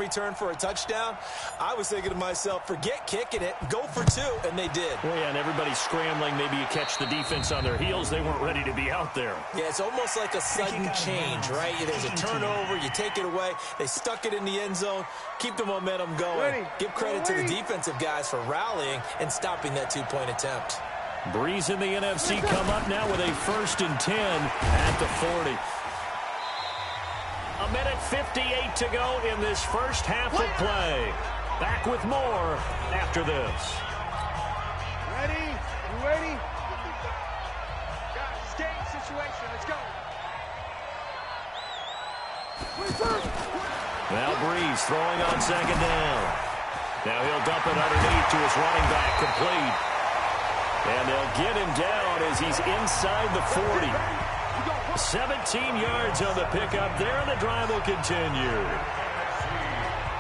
return for a touchdown, I was thinking to myself, forget kicking it, go for two, and they did. Well, yeah, and everybody's scrambling. Maybe you catch the defense on their heels. They weren't ready to be out there. Yeah, it's almost like a sudden change, right? There's a turnover, you take it away, they stuck it in the end zone, keep the momentum going. Give credit to the defensive guys for rallying and stopping that two-point attempt. Breeze in the NFC come up now with a 1st and 10 at the 40. A minute 58 to go in this first half of play. Back with more after this. Ready? You ready? Guys, game situation. Let's go. Now Breeze throwing on 2nd down. Now he'll dump it underneath to his running back, complete. And they'll get him down as he's inside the 40. 17 yards on the pickup there, and the drive will continue.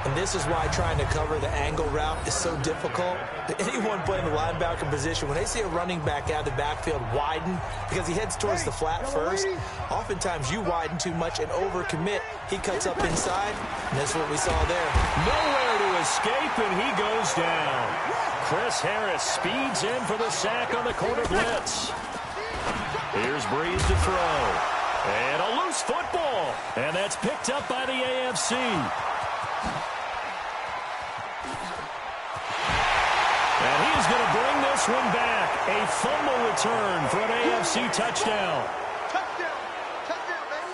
And this is why trying to cover the angle route is so difficult. Anyone playing the linebacker position, when they see a running back out of the backfield widen because he heads towards the flat first, oftentimes you widen too much and overcommit. He cuts up inside, and that's what we saw there. Nowhere to escape, and he goes down. Chris Harris speeds in for the sack on the corner blitz. Here's Breeze to throw. And a loose football. And that's picked up by the AFC. And he is going to bring this one back. A fumble return for an AFC touchdown.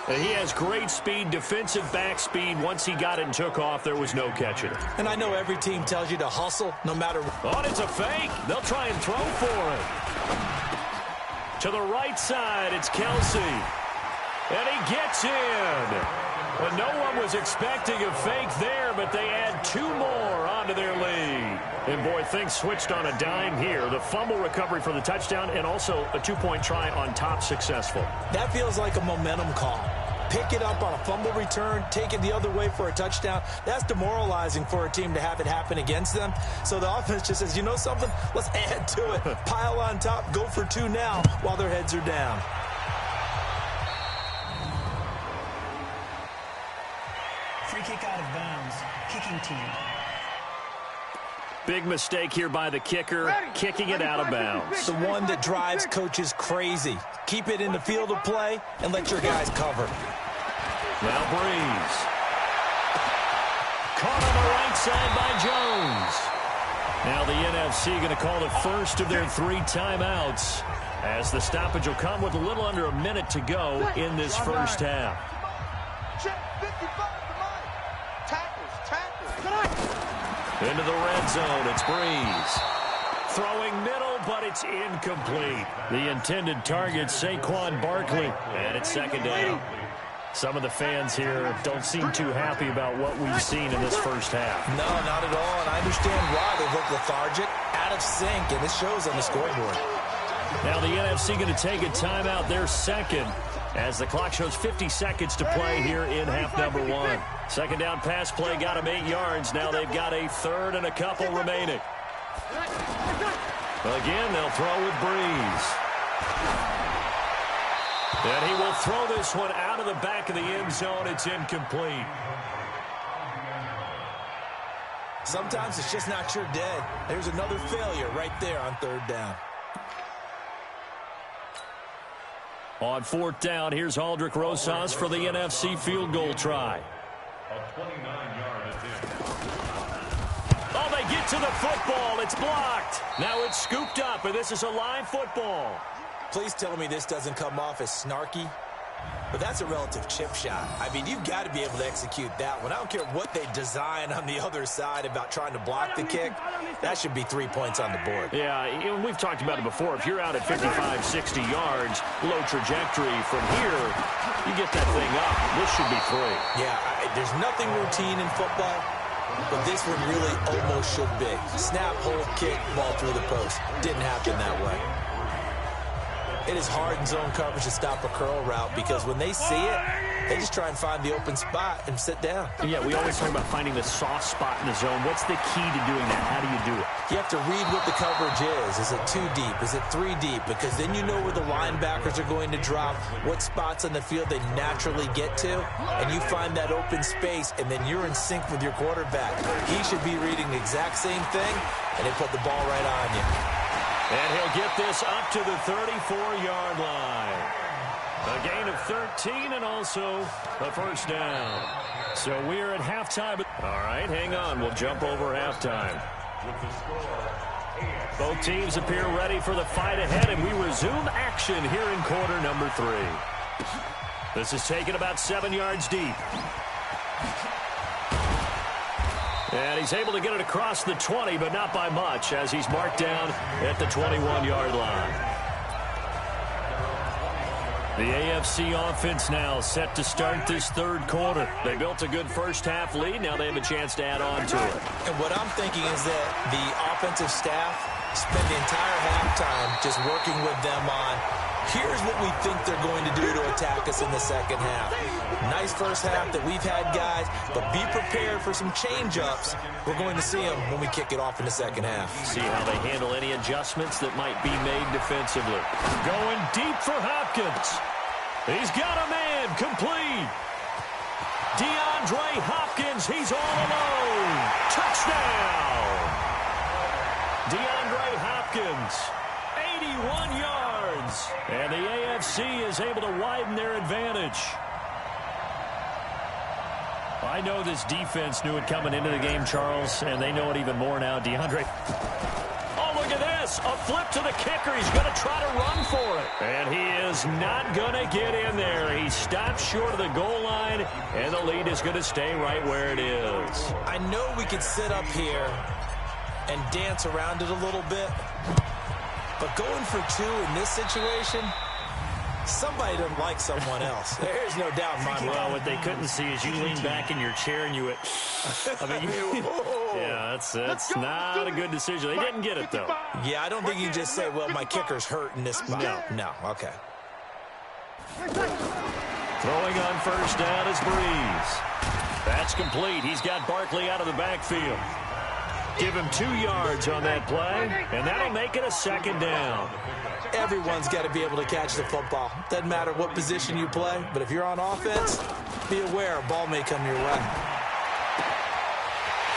And he has great speed, defensive back speed. Once he got it and took off, there was no catching it. And I know every team tells you to hustle no matter what. Oh, it's a fake. They'll try and throw for it. To the right side, it's Kelsey. And he gets in. Well, no one was expecting a fake there, but they add 2 more onto their lead. And, boy, things switched on a dime here. The fumble recovery for the touchdown and also a 2-point try on top successful. That feels like a momentum call. Pick it up on a fumble return, take it the other way for a touchdown. That's demoralizing for a team to have it happen against them. So the offense just says, you know something? Let's add to it. Pile on top, go for 2 now while their heads are down. Free kick out of bounds. Kicking team. Big mistake here by the kicker, kicking it out of bounds. The one that drives coaches crazy. Keep it in the field of play and let your guys cover. Now Breeze. Caught on the right side by Jones. Now the NFC going to call the first of their 3 timeouts as the stoppage will come with a little under a minute to go in this first half. Into the red zone, it's Breeze. Throwing middle, but it's incomplete. The intended target, Saquon Barkley. And it's 2nd down. Some of the fans here don't seem too happy about what we've seen in this first half. No, not at all, and I understand why. They look lethargic, out of sync, and it shows on the scoreboard. Now the NFC going to take a timeout, their second, as the clock shows 50 seconds to play here in half number 1. 2nd down pass play got him 8 yards. Now they've got a 3rd and a couple remaining. Again, they'll throw with Breeze. And he will throw this one out of the back of the end zone. It's incomplete. Sometimes it's just not your day. There's another failure right there on 3rd down. On 4th down, here's Aldrick Rosas for the NFC field goal try. A 29-yard attempt. Oh, they get to the football. It's blocked. Now it's scooped up, and this is a live football. Please tell me this doesn't come off as snarky, but that's a relative chip shot. I mean, you've got to be able to execute that one. I don't care what they design on the other side about trying to block the kick. That should be 3 points on the board. Yeah, we've talked about it before. If you're out at 55, 60 yards, low trajectory from here, you get that thing up. This should be 3. Yeah, there's nothing routine in football, but this one really almost should be. Snap, hold, kick, ball through the post. Didn't happen that way. It is hard in zone coverage to stop a curl route because when they see it, they just try and find the open spot and sit down. Yeah, we always talk about finding the soft spot in the zone. What's the key to doing that? How do you do it? You have to read what the coverage is. Is it 2 deep? Is it 3 deep? Because then you know where the linebackers are going to drop, what spots on the field they naturally get to, and you find that open space, and then you're in sync with your quarterback. He should be reading the exact same thing, and they put the ball right on you. And he'll get this up to the 34-yard line. A gain of 13 and also a first down. So we're at halftime. All right, hang on. We'll jump over halftime. Both teams appear ready for the fight ahead, and we resume action here in quarter number 3. This is taken about 7 yards deep. And he's able to get it across the 20, but not by much, as he's marked down at the 21-yard line. The AFC offense now set to start this third quarter. They built a good first-half lead. Now they have a chance to add on to it. And what I'm thinking is that the offensive staff spend the entire halftime just working with them on, here's what we think they're going to do to attack us in the second half. Nice first half that we've had, guys, but be prepared for some change-ups. We're going to see them when we kick it off in the second half. See how they handle any adjustments that might be made defensively. Going deep for Hopkins. He's got a man complete. DeAndre Hopkins, he's all alone. Touchdown. DeAndre Hopkins, 81 yards. And the AFC is able to widen their advantage. I know this defense knew it coming into the game, Charles, and they know it even more now. DeAndre. Oh, look at this. A flip to the kicker. He's going to try to run for it. And he is not going to get in there. He stopped short of the goal line, and the lead is going to stay right where it is. I know we could sit up here and dance around it a little bit, but going for 2 in this situation, somebody doesn't like someone else. There's no doubt in my mind. Well, what they couldn't see is you lean back in your chair and you went, I mean, yeah, that's not a good decision. They didn't get it, though. Yeah, I don't think you can just say, well, my kicker's hurt in this spot. No, okay. Throwing on first down is Breeze. That's complete. He's got Barkley out of the backfield. Give him 2 yards on that play, and that'll make it a second down. Everyone's got to be able to catch the football. Doesn't matter what position you play, but if you're on offense, be aware a ball may come your way.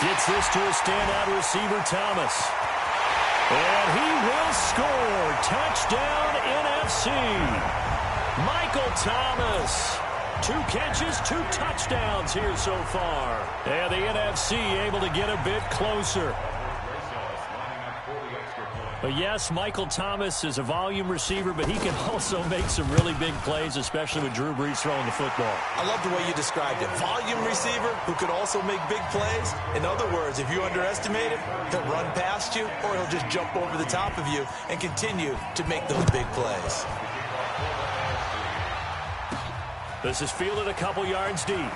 Gets this to a standout receiver, Thomas. And he will score. Touchdown, NFC. Michael Thomas. 2 catches, 2 touchdowns here so far. And the NFC able to get a bit closer. But yes, Michael Thomas is a volume receiver, but he can also make some really big plays, especially with Drew Brees throwing the football. I love the way you described it. Volume receiver who could also make big plays. In other words, if you underestimate him, he'll run past you or he'll just jump over the top of you and continue to make those big plays. This is fielded a couple yards deep.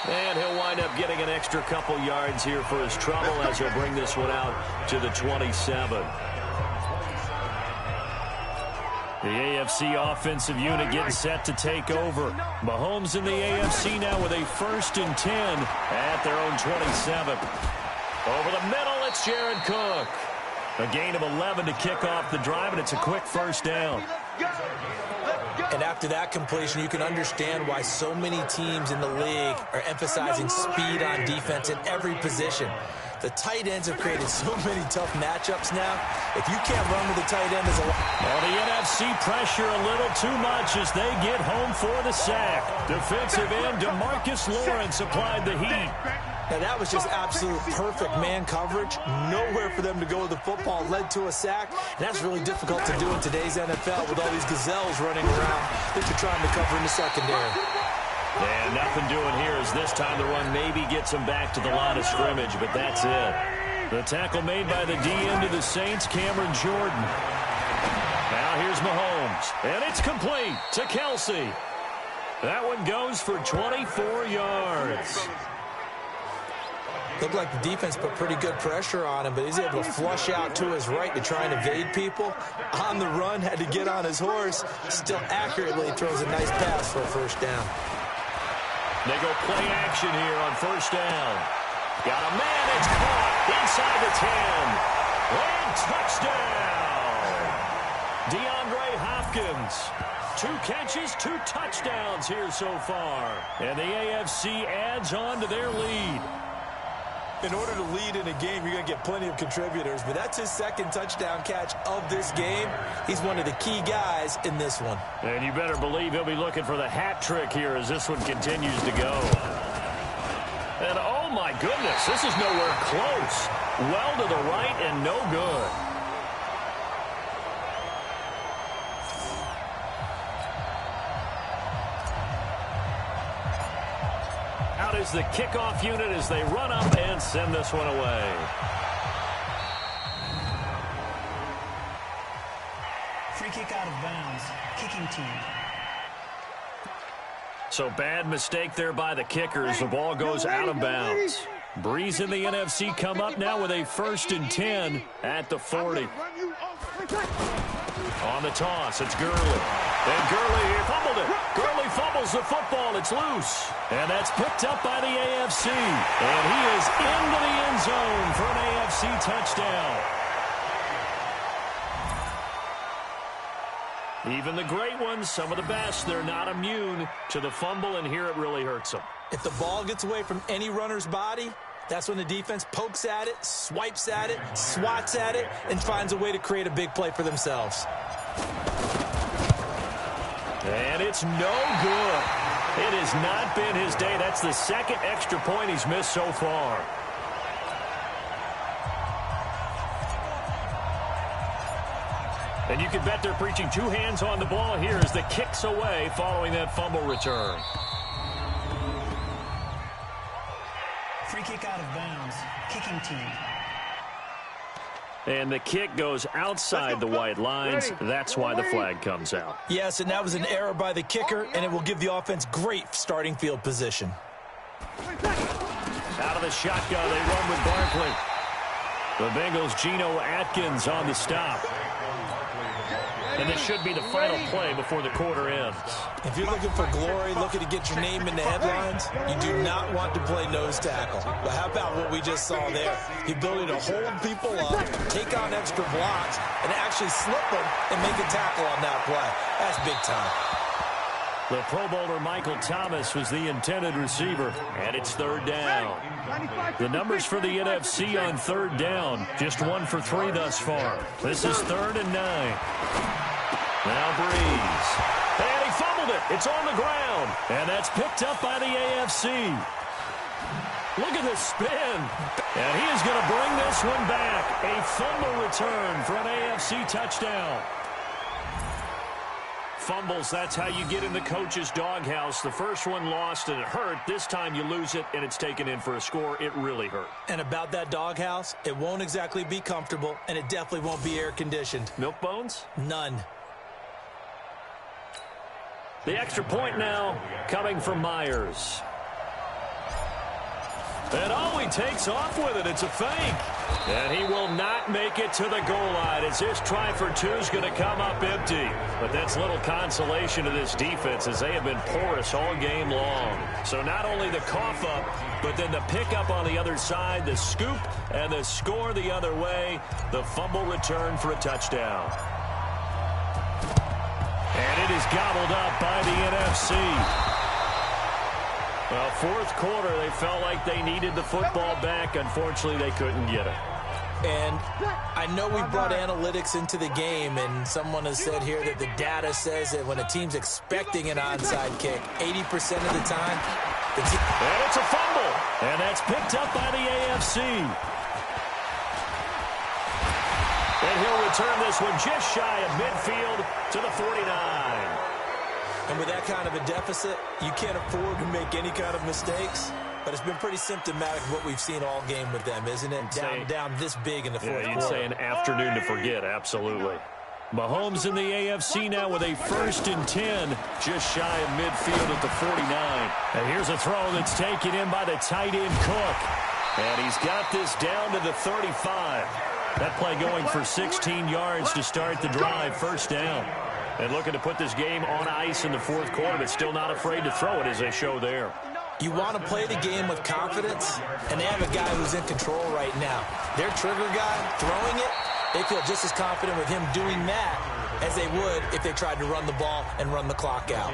And he'll wind up getting an extra couple yards here for his trouble as he'll bring this one out to the 27. The AFC offensive unit getting set to take over. Mahomes in the AFC now with a 1st and 10 at their own 27. Over the middle, it's Jared Cook. A gain of 11 to kick off the drive, and it's a quick first down. And after that completion, you can understand why so many teams in the league are emphasizing speed on defense in every position. The tight ends have created so many tough matchups now. If you can't run with the tight end, there's a lot. Well, the NFC pressure a little too much as they get home for the sack. Defensive end DeMarcus Lawrence applied the heat. Now, that was just absolute perfect man coverage. Nowhere for them to go with the football. Led to a sack. And that's really difficult to do in today's NFL with all these gazelles running around that you're trying to cover in the secondary. And nothing doing here as this time the run maybe gets him back to the line of scrimmage, but that's it. The tackle made by the DN to the Saints, Cameron Jordan. Now here's Mahomes. And it's complete to Kelsey. That one goes for 24 yards. Looked like the defense put pretty good pressure on him, but he's able to flush out to his right to try and evade people. On the run, had to get on his horse. Still accurately throws a nice pass for a first down. They go play action here on first down. Got a man, it's caught inside the 10. And touchdown! DeAndre Hopkins. 2 catches, 2 touchdowns here so far. And the AFC adds on to their lead. In order to lead in a game, you're going to get plenty of contributors, but that's his second touchdown catch of this game. He's one of the key guys in this one. And you better believe he'll be looking for the hat trick here as this one continues to go. And oh my goodness, this is nowhere close. Well to the right and no good. Out is the kickoff unit as they run up and send this one away. Free kick out of bounds. Kicking team. So bad mistake there by the kickers. The ball goes out of bounds. Breeze in the NFC come up now with a 1st and 10 at the 40. On the toss, it's Gurley. And Gurley fumbled it. Gurley fumbles the football. It's loose. And that's picked up by the AFC. And he is into the end zone for an AFC touchdown. Even the great ones, some of the best, they're not immune to the fumble, and here it really hurts them. If the ball gets away from any runner's body, that's when the defense pokes at it, swipes at it, swats at it, and finds a way to create a big play for themselves. And it's no good. It has not been his day. That's the 2nd extra point he's missed so far. And you can bet they're preaching 2 hands on the ball here as the kick's away following that fumble return. Free kick out of bounds. Kicking team. And the kick goes outside the white lines. That's why the flag comes out. Yes, and that was an error by the kicker, and it will give the offense great starting field position. Out of the shotgun, they run with Barkley. The Bengals' Geno Atkins on the stop. And this should be the final play before the quarter ends. If you're looking for glory, looking to get your name in the headlines, you do not want to play nose tackle. But how about what we just saw there? The ability to hold people up, take on extra blocks, and actually slip them and make a tackle on that play. That's big time. The Pro Bowler Michael Thomas was the intended receiver, and it's 3rd down. The numbers for the NFC on 3rd down, just 1 for 3 thus far. This is 3rd and 9. Now Breeze. And he fumbled it. It's on the ground. And that's picked up by the AFC. Look at the spin. And he is going to bring this one back. A fumble return for an AFC touchdown. Fumbles, that's how you get in the coach's doghouse. The first one lost and it hurt. This time you lose it and it's taken in for a score. It really hurt. And about that doghouse, it won't exactly be comfortable, and it definitely won't be air-conditioned. Milk bones? None. The extra point now coming from Myers. And oh, he takes off with it. It's a fake. And he will not make it to the goal line as his try for 2 is going to come up empty. But that's little consolation to this defense as they have been porous all game long. So not only the cough up, but then the pickup on the other side, the scoop, and the score the other way. The fumble return for a touchdown. And it is gobbled up by the NFC. Well, 4th quarter, they felt like they needed the football back. Unfortunately, they couldn't get it. And I know we brought analytics into the game, and someone has said here that the data says that when a team's expecting an onside kick, 80% of the time, the team... And it's a fumble. And that's picked up by the AFC. And he'll return this one just shy of midfield to the 49. And with that kind of a deficit, you can't afford to make any kind of mistakes. But it's been pretty symptomatic of what we've seen all game with them, isn't it? Down this big in the 4th quarter. You'd say an afternoon to forget, absolutely. Mahomes in the AFC now with a 1st and 10, just shy of midfield at the 49. And here's a throw that's taken in by the tight end Cook. And he's got this down to the 35. That play going for 16 yards to start the drive, first down. And looking to put this game on ice in the fourth quarter, but still not afraid to throw it as they show there. You want to play the game with confidence, and they have a guy who's in control right now. Their trigger guy throwing it, they feel just as confident with him doing that as they would if they tried to run the ball and run the clock out.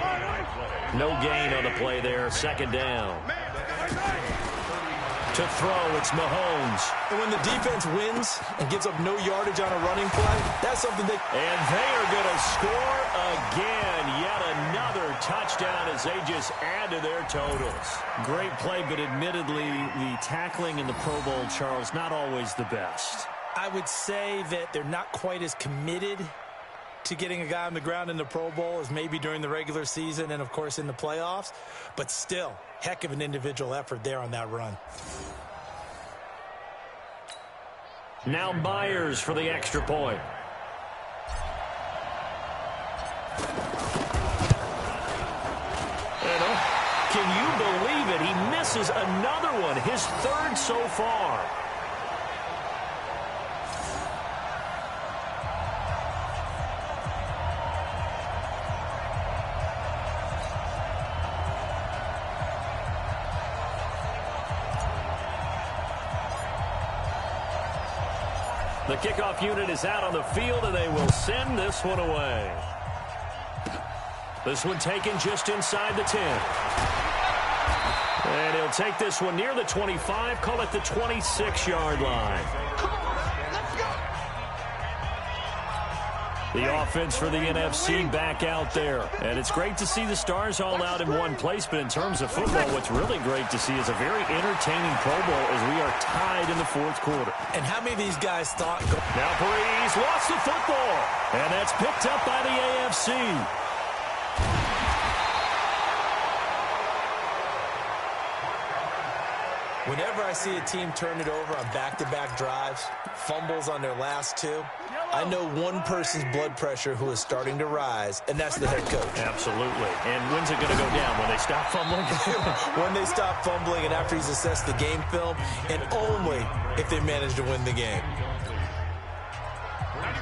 No gain on the play there, second down. To throw, it's Mahomes. And when the defense wins and gives up no yardage on a running play, that's something they... And they are going to score again. Yet another touchdown as they just add to their totals. Great play, but admittedly, the tackling in the Pro Bowl, Charles, not always the best. I would say that they're not quite as committed to getting a guy on the ground in the Pro Bowl as maybe during the regular season and, of course, in the playoffs. But still, heck of an individual effort there on that run. Now Myers for the extra point. And, can you believe it? He misses another one, his third so far. The kickoff unit is out on the field, and they will send this one away. This one taken just inside the 10. And he'll take this one near the 25, call it the 26-yard line. The offense for the NFC back out there. And it's great to see the stars all out in one place, but in terms of football, what's really great to see is a very entertaining Pro Bowl as we are tied in the fourth quarter. And how many of these guys thought... Now Breeze lost the football, and that's picked up by the AFC. Whenever I see a team turn it over on back-to-back drives, fumbles on their last two, I know one person's blood pressure who is starting to rise, and that's the head coach. Absolutely. And when's it going to go down? When they stop fumbling? When they stop fumbling and after he's assessed the game film, and only if they manage to win the game.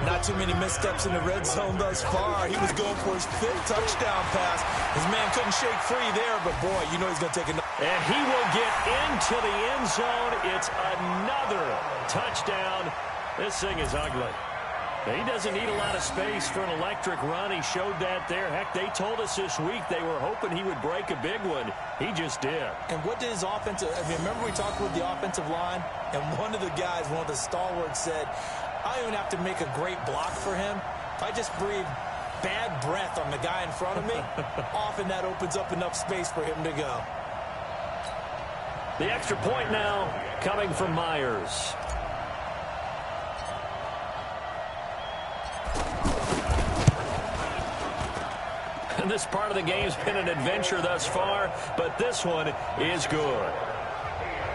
Not too many missteps in the red zone thus far. He was going for his fifth touchdown pass. His man couldn't shake free there, but boy, you know he's going to take another. And he will get into the end zone. It's another touchdown. This thing is ugly. He doesn't need a lot of space for an electric run. He showed that there. Heck, they told us this week they were hoping he would break a big one. He just did. And what did his offensive... I mean, remember we talked with the offensive line, and one of the guys, one of the stalwarts said, I don't even have to make a great block for him. If I just breathe bad breath on the guy in front of me, often that opens up enough space for him to go. The extra point now coming from Myers. And this part of the game's been an adventure thus far, but this one is good.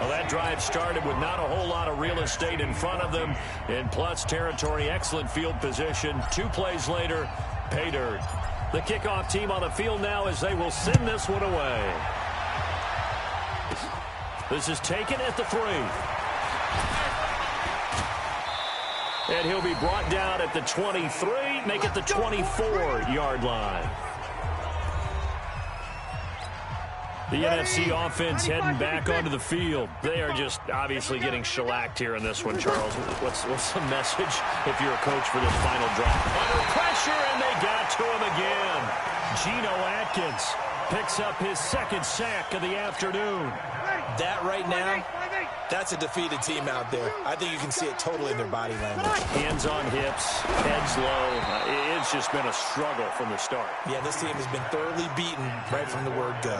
Well, that drive started with not a whole lot of real estate in front of them. In plus territory, excellent field position. 2 plays later, pay dirt. The kickoff team on the field now as they will send this one away. This is taken at the 3. And he'll be brought down at the 23, make it the 24-yard line. The NFC offense heading back onto the field. They are just obviously getting shellacked here in this one, Charles. What's the message if you're a coach for this final drive? Under pressure, and they got to him again. Geno Atkins picks up his second sack of the afternoon. That right now, that's a defeated team out there. I think you can see it totally in their body language. Hands on hips, heads low. It's just been a struggle from the start. Yeah, this team has been thoroughly beaten right from the word go.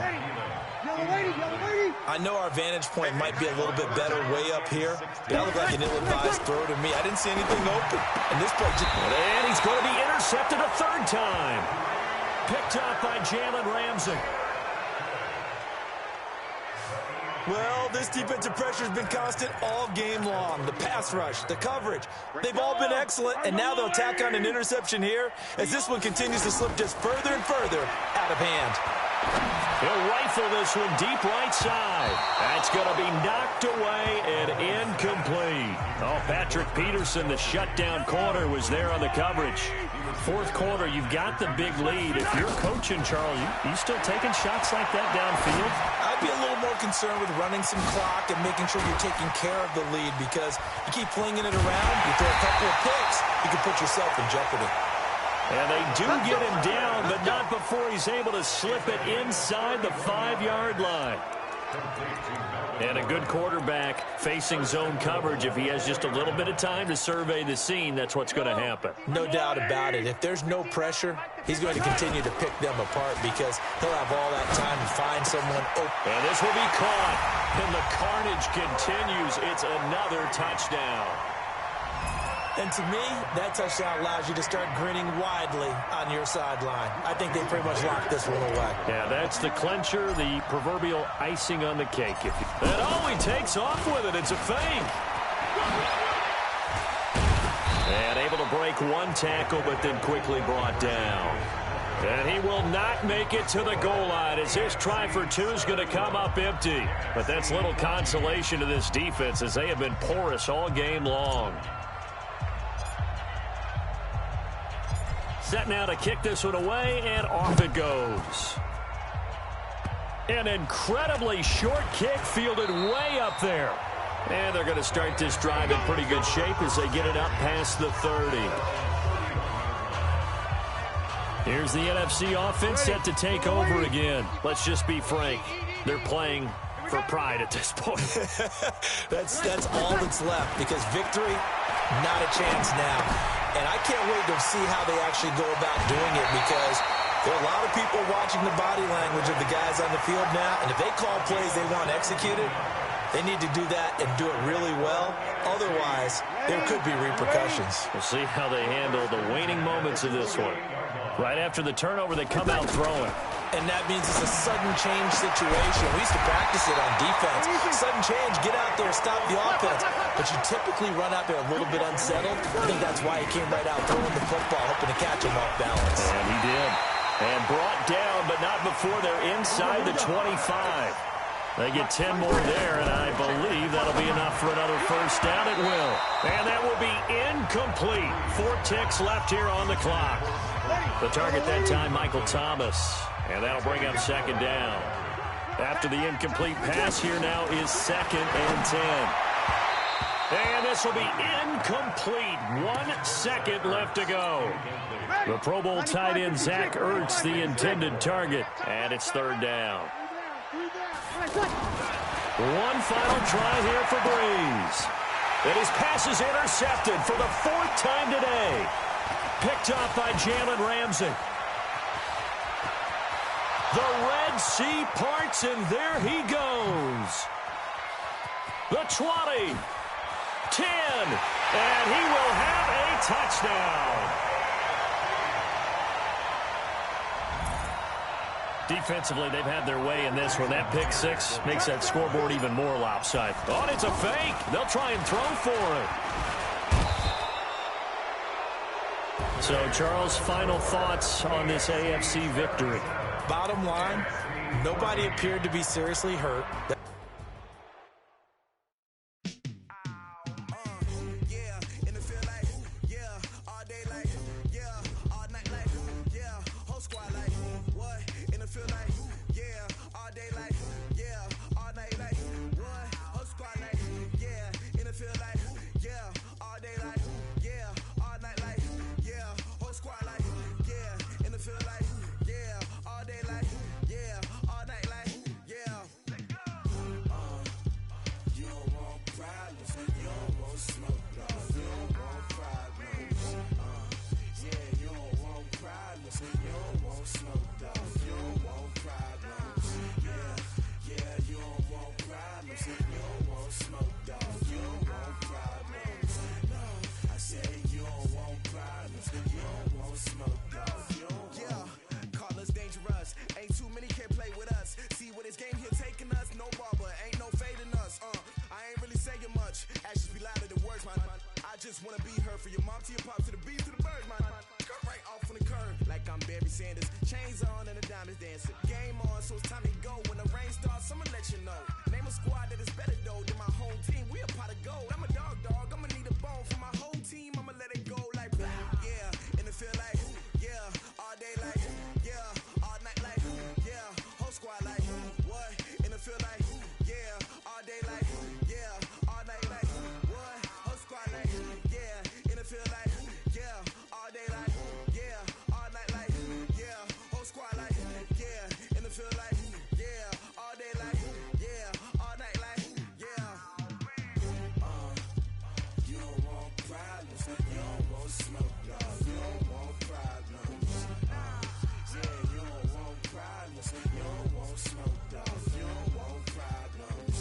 I know our vantage point might be a little bit better way up here. That looked like an ill-advised throw to me. I didn't see anything open. And this play just... And he's going to be intercepted a third time. Picked up by Jalen Ramsey. Well, this defensive pressure has been constant all game long. The pass rush, the coverage, they've all been excellent, and now they'll tack on an interception here as this one continues to slip just further and further out of hand. He'll rifle this one deep right side. That's going to be knocked away and incomplete. Oh, Patrick Peterson, the shutdown corner, was there on the coverage. Fourth quarter, you've got the big lead. If you're coaching, Charles, you still taking shots like that downfield? I'd be a little more concerned with running some clock and making sure you're taking care of the lead, because you keep flinging it around, you throw a couple of picks, you can put yourself in jeopardy. And they do get him down, but not before he's able to slip it inside the 5-yard line. And a good quarterback facing zone coverage. If he has just a little bit of time to survey the scene, that's what's going to happen. No doubt about it. If there's no pressure, he's going to continue to pick them apart because he'll have all that time to find someone open. And this will be caught. And the carnage continues. It's another touchdown. And to me, that touchdown allows you to start grinning widely on your sideline. I think they pretty much locked this one away. Yeah, that's the clincher, the proverbial icing on the cake. And oh, he takes off with it. It's a fake. And able to break one tackle, but then quickly brought down. And he will not make it to the goal line as his try for two is going to come up empty. But that's little consolation to this defense as they have been porous all game long. Set now to kick this one away, and off it goes. An incredibly short kick fielded way up there. And they're going to start this drive in pretty good shape as they get it up past the 30. Here's the NFC offense set to take over again. Let's just be frank. They're playing for pride at this point. That's all that's left, because victory, not a chance now. And I can't wait to see how they actually go about doing it, because there are a lot of people watching the body language of the guys on the field now. And if they call plays they want executed, they need to do that and do it really well. Otherwise, there could be repercussions. We'll see how they handle the waning moments of this one. Right after the turnover, they come out throwing. And that means it's a sudden change situation. We used to practice it on defense. Sudden change, get out there, stop the offense. But you typically run out there a little bit unsettled. I think that's why he came right out throwing the football, hoping to catch him off balance. And he did. And brought down, but not before they're inside the 25. They get 10 more there, and I believe that'll be enough for another first down. It will. And that will be incomplete. 4 ticks left here on the clock. The target that time, Michael Thomas. And that'll bring up second down. After the incomplete pass, here now is 2nd and 10. And this will be incomplete. 1 second left to go. The Pro Bowl tight end, Zach Ertz, the intended target. And it's 3rd down. One final try here for Breeze. And his pass is intercepted for the 4th time today. Picked off by Jalen Ramsey. The Red Sea parts, and there he goes. The 20, 10, and he will have a touchdown. Defensively, they've had their way in this one. That pick six makes that scoreboard even more lopsided. Oh, and it's a fake. They'll try and throw for it. So, Charles, final thoughts on this AFC victory. Bottom line, nobody appeared to be seriously hurt. Wanna be her for your mom to your pop to the beat to the bird, man. right off on the curb like I'm Barry Sanders. Chains on and the diamonds dancing. Game on, so it's time to go. When the rain starts, I'ma let you know. Name a squad that is better though than my home team. We a pot of gold. I'm a dog. I'ma need a bone for my whole team. I'ma let it go like blah. Yeah, and it feel like yeah, all day like yeah, all night like yeah, whole squad like what? And it feel like yeah, all day like yeah, all night like what? Whole squad like yeah, and it feel like yeah, all day like yeah, all night like yeah, whole squad like yeah, and it feel like yeah, all day like yeah, all night like yeah. You don't want problems, you don't want smoke, dog. You don't want problems. Yeah, you don't want problems, you don't want smoke, dog. You don't want problems.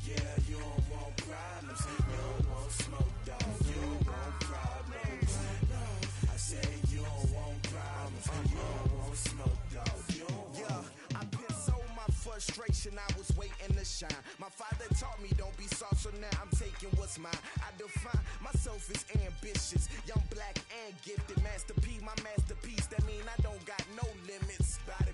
Yeah, you don't want problems, you don't want smoke, dog. You don't want problems. No, I say you don't want problems, you don't want smoke, dog. You don't want. I pissed so my frustration, I was waiting to shine. My father taught me don't be soft, so now I'm taking what's mine. I define myself as ambitious, young, black, and gifted. Master P, my masterpiece, that mean I don't got no limits. Bout it,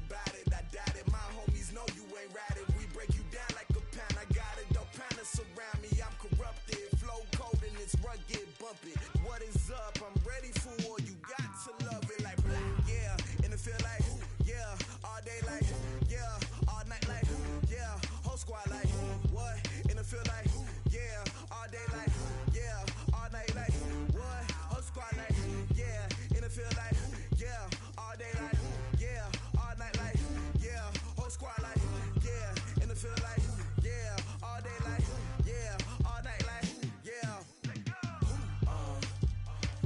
I doubt it. My homies know you ain't ratted. We break you down like a pound. I got it, don't pound us around me. I'm corrupted, flow cold and it's rugged, bump it. What is up? I'm ready for war. You got to love it like blah, yeah. And it feel like yeah, all day like yeah, all night like yeah, whole squad like what? And it feel like yeah, all day like yeah, all night like what? Whole squad like yeah, and it feel like yeah, all day like yeah, all night like yeah, whole squad like yeah, and it feel like yeah, all day like yeah, all night like yeah.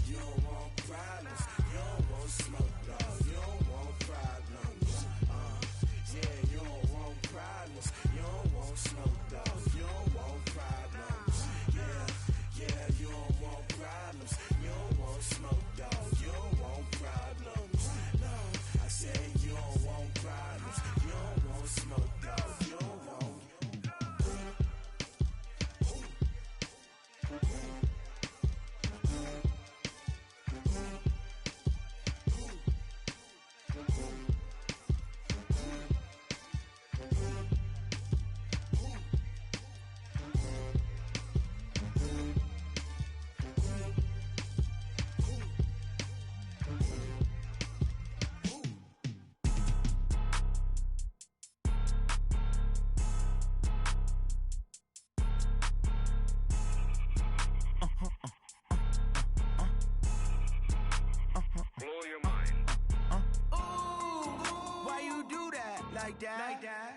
You don't want problems, you don't want smoke, dog. You don't want problems. Yeah, you don't want problems, you don't want smoke, dog. You don't want problems. Yeah, you don't want problems, you don't want smoke, dog. You don't want problems. No, I say you don't want problems, you don't want smoke, dog. You don't want.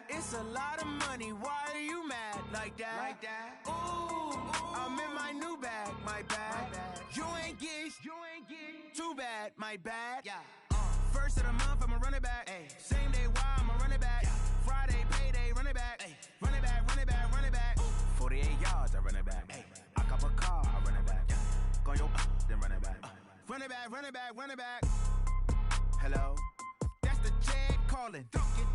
It's a lot of money, why are you mad like that? Ooh, I'm in my new bag, my bad. You ain't get too bad, my bad. Yeah. First of the month, I'ma run it back. Ay. Same day, why I'ma run it back. Yeah. Friday, payday, run it back. Ay. Run it back, run it back, run it back. Ooh. 48 yards, I run it back. Ay. I cop a car, I run it back. Yeah. Go your then run it back. Run it back, run it back, run it back. Hello? That's the Jag calling.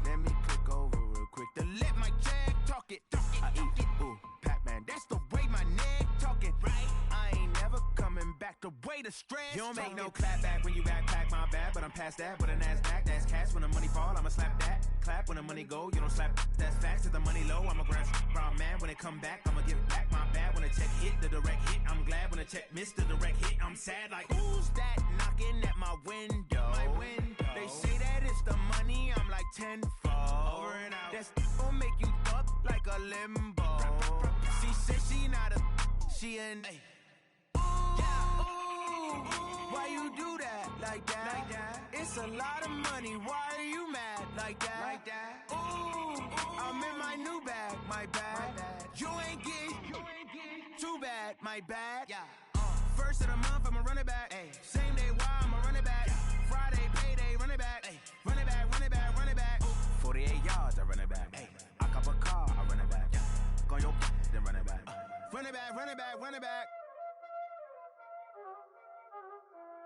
Let me click over real quick to let my Jag talk it. I eat it, ooh, Pac-Man. That's the way my neck talking. Right? I ain't never coming back the way the stress. You don't make no clap back when you backpack, my bad, but I'm past that. With a NASDAQ, that's cash. When the money fall, I'ma slap that. Clap when the money go, you don't slap. That's facts. If the money low, I'ma grab brown man. When it come back, I'ma give it back. My bad when the check hit, the direct hit. I'm glad when the check missed the direct hit. I'm sad like, who's that knocking at my window? My window. They say that it's the money, I'm like tenfold. Over and out. That's gon' make you up like a limbo. She said she not a, she an. Ooh, why you do that like that? It's a lot of money, why are you mad like that? Ooh, I'm in my new bag, my bad. You ain't get too bad, my bad. Yeah. First of the month, I'ma run it back. Ay. Same day, why I'ma run it back. Yeah. Friday, payday, run it back. Ay. Run it back, run it back, run it back. Ooh. 48 yards, I run it back. Ay. I cop a car, I run it back. Yeah. Go your then run it back. Run it back, run it back, run it back.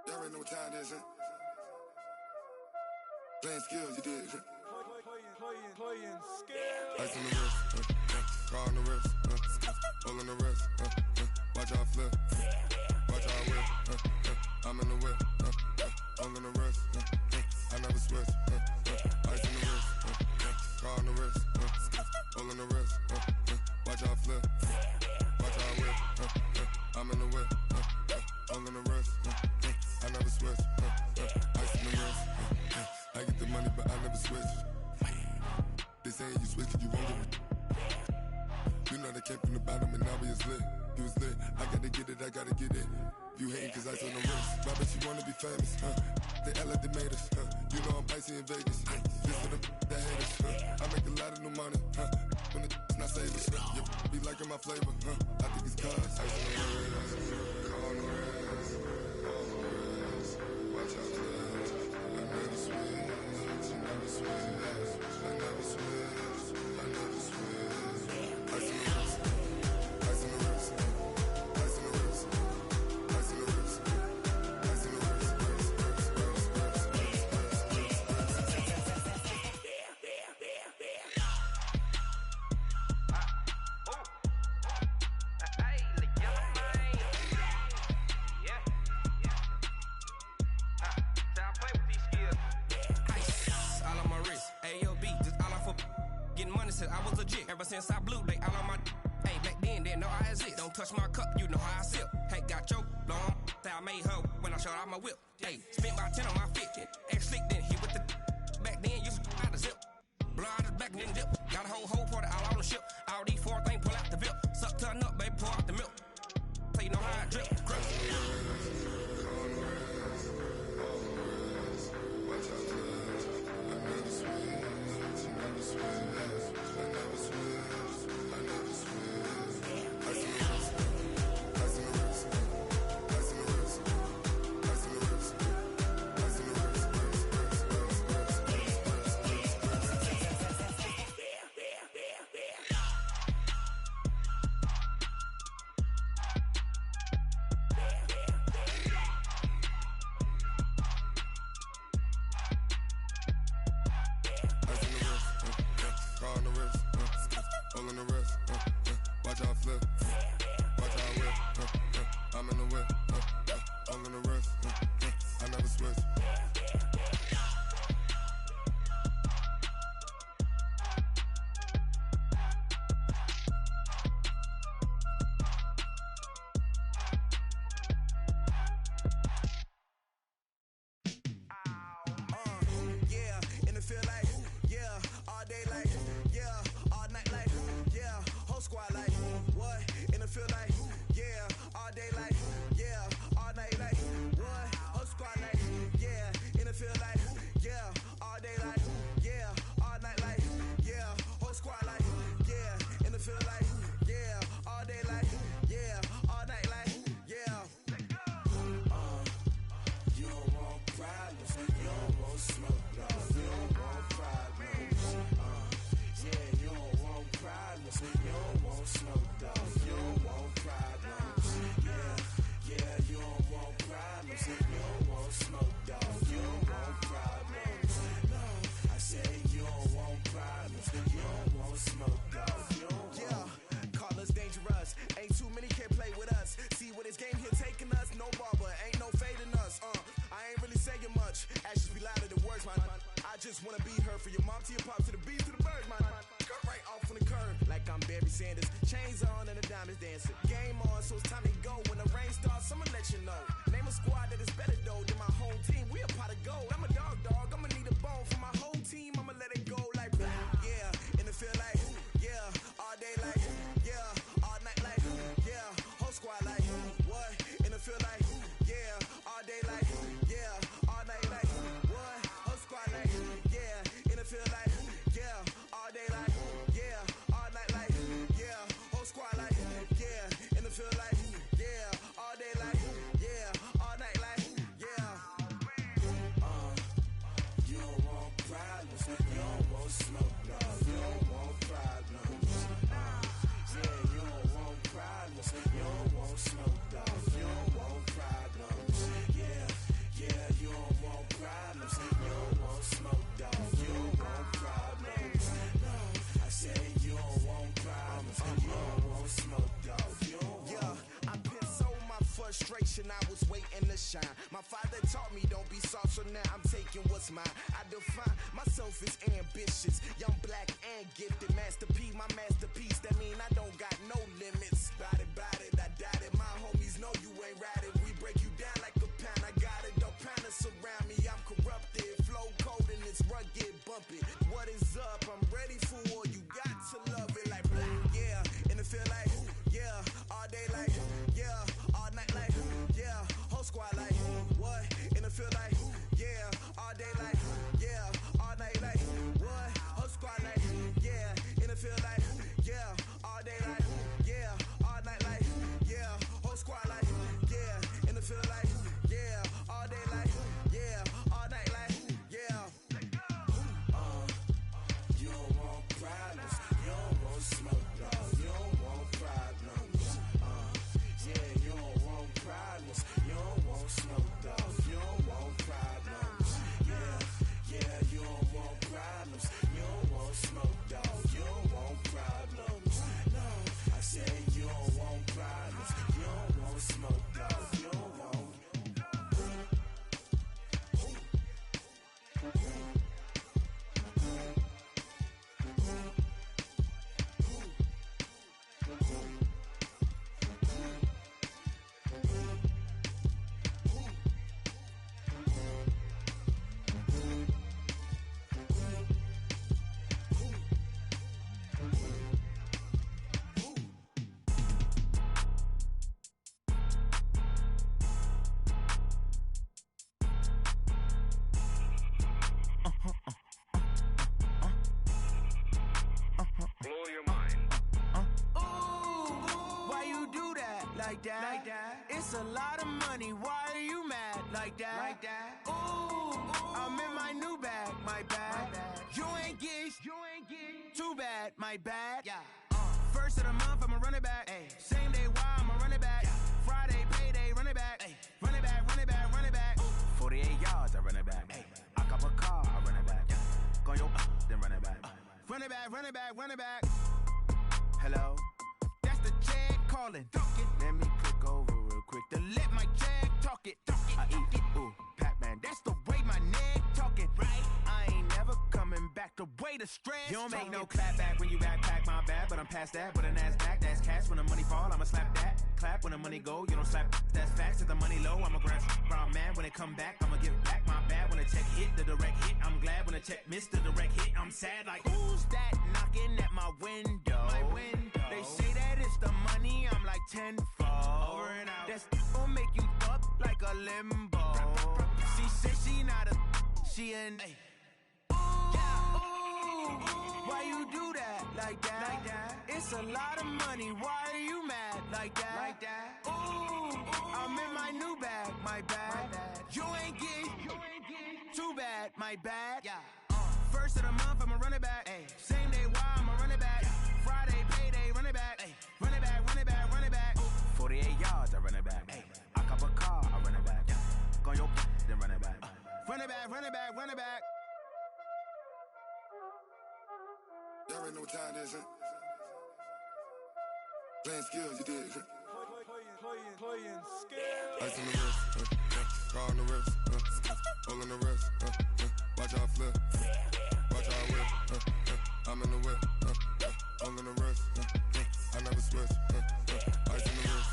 Y'all already know what time it is, huh? Playing skills, you did. Playing skills. Ice on the wrist, car on the wrist, hole on the wrist, watch out flip, watch out whip, I'm in the whip, all in the wrist, I never switch, ice in the wrist, car on the wrist, all in the wrist, watch how I flip, watch how I whip, I'm in the whip, all in the wrist, I never switch, ice in the wrist, I get the money but I never switch. They saying you switch you won't get it. You know they came from the bottom and now we is lit. You was lit, I gotta get it, I gotta get it. You hating cause ice on the wrist. My bitch, you wanna be famous, They act like they made us, You know I'm icy in Vegas, This for them that hate us, I make a lot of new money, When it's not savers, You be liking my flavor, I think it's cause ice on the wrist, car on the wrist, all on the wrist. Watch out, cuz I never switch, I never switch, I never switch, I never switch. Ice on the wrist, ice on the wrist, ice on the wrist, ice on the wrist, ice on the wrist, I was legit. Ever since I blew, they all on my hey, back then, didn't know I exist. Don't touch my cup, you know how I sip. Hey, got your long, I made her when I showed out my whip. Hey, spent about 10 on my 50. Ex-slick, then hit with the back then, used to out the zip. Blow out the back, then dip. Got a whole party all on the ship. All these four things pull out the VIP. Suck, turn up, baby, pour out the milk. So you know how I drip. Crush. what's mine. I define myself as ambitious, young, black, and gifted. Master P, my masterpiece. That mean I don't got no limits. Bout it, I doubt it. My homies know you ain't ride it. We break you down like a pound. I got it, don't pound us around me. I'm corrupted, flow cold and it's rugged, bumpy. What is up? I'm ready for war. You got to love it like yeah, and it feel like yeah, all day like yeah, all night like yeah, whole squad like what? And it feel like yeah, all day like yeah, all night like what? Whole squad like yeah, and it feel like yeah, all day like yeah, all night like yeah, whole squad like yeah, and it feel like yeah, all day like yeah, all night like yeah. You don't want problems, you don't want smoke, dog. You don't want problems. Yeah, you don't want problems, you don't want smoke, dog. You don't want problems. Yeah, you don't want problems, you don't want smoke, dog. You don't want problems. No, I said you don't want problems, you don't want smoke, dog. You don't want. It's a lot of money, why are you mad like that? Ooh, I'm in my new bag, my bad. You ain't get too bad, my bad. Yeah. First of the month, I'ma run it back. Ay. Same day, why I'ma run it back. Yeah. Friday, payday, run it back. Ay. Run it back, run it back, run it back. Ooh. 48 yards, I run it back. Ay. I cop a car, I run it back. Yeah. Go your then run it back. Run it back, run it back, run it back. Hello? That's the check calling. Let me click over real quick to let my check talk it. I eat it, ooh, Pac-Man. That's the way my neck talking. Right? I ain't never coming back the way the stress. You don't make no clap back when you backpack, my bad, but I'm past that. With a NASDAQ, that's cash. When the money fall, I'ma slap that. Clap when the money go, you don't slap. That's facts. If the money low, I'ma grab brown man. When it come back, I'ma give back my bad. When the check hit, the direct hit. I'm glad when the check missed the direct hit. I'm sad like, who's that knocking at my window? My window. They say that it's the money, I'm like tenfold. Over and out. That's gon' make you up like a limbo. She said she not a, she an. Ay. Ooh, why you do that like that? It's a lot of money, why are you mad like that? Ooh, I'm in my new bag, my bad. You ain't get too bad, my bad. Yeah. First of the month, I'ma run it back. Ay. Same day, why I'ma run it back. Yeah. Friday, payday, run it back. Ay. Run it back, run it back, run it back. Ooh. 48 yards, I run it back. Ay. I cop a car, I run it back. Yeah. Go your then run it back. Run it back, run it back, run it back. Y'all already know what time it is, huh? Playing skills, you did. Playing skills. Ice on the wrist, car on the wrist, all on the wrist, watch how I flip, watch how I whip, I'm in the whip, all on the wrist, I never switch, ice on the wrist,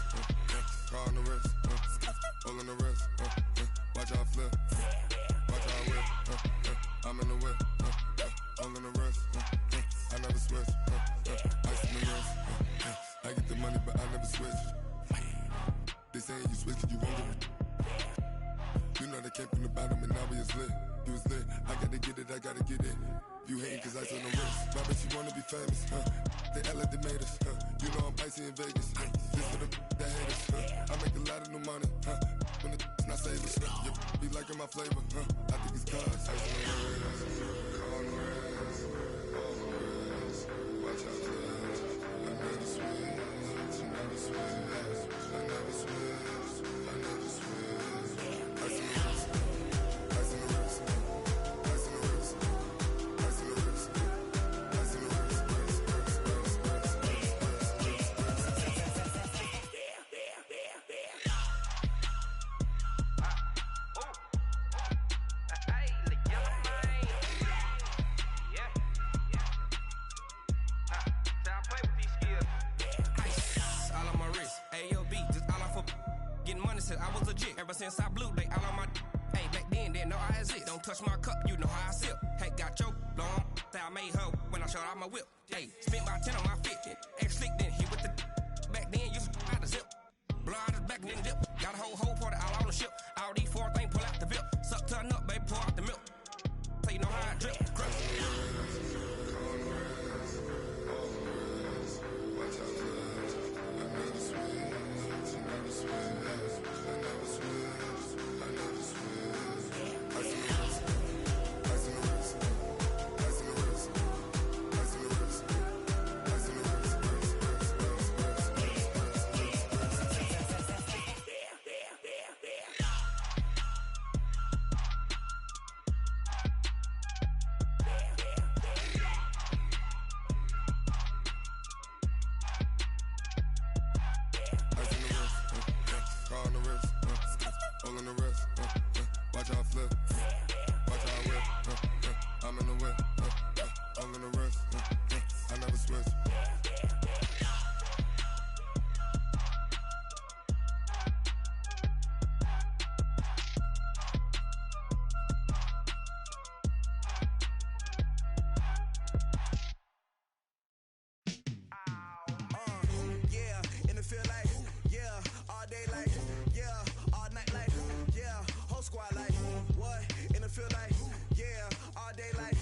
car on the wrist, all on the wrist, watch how I flip, watch how I whip, I'm in the whip, all on the wrist, I never switch, ice on the wrist, I get the money but I never switch. They saying you switch it, you won't get it. You know they came from the bottom and now we is lit. You was lit, I gotta get it, I gotta get it. You hating cause ice on the wrist. Why bet you wanna be famous, huh? They act like they made us, huh? You know I'm icy in Vegas, This for the that hate us, I make a lot of new money, When it's not savers, You be liking my flavor, I think it's cause ice on the wrist, on the wrist, on the wrist. Watch out, I never switch, I never switch. I never switch, I never switch. Ice in the wrist, ice in the wrist, ice in the wrist, ice in the wrist, ice in the wrist, said I was legit. Ever since I blew, they all on my hey, back then, didn't know I exist. Don't touch my cup, you know how I sip. Hey, got your long, that I made her when I showed out my whip. Hey, spent my 10 on my 50. Ex-slick, then hit with the back then, used to out the zip. Blow out his back and then dip. Got a whole party all on the ship. All these four things, pull out the VIP. Suck, turn up, baby, pour out the milk. So you know how I drip. Grip. Watch how I flip, watch how I whip, I'm in the whip, all in the wrist, I never switch. Yeah, in the field like, yeah, all day like, yeah, all night like, yeah, whole squad like, what? In the field like, yeah, all day like,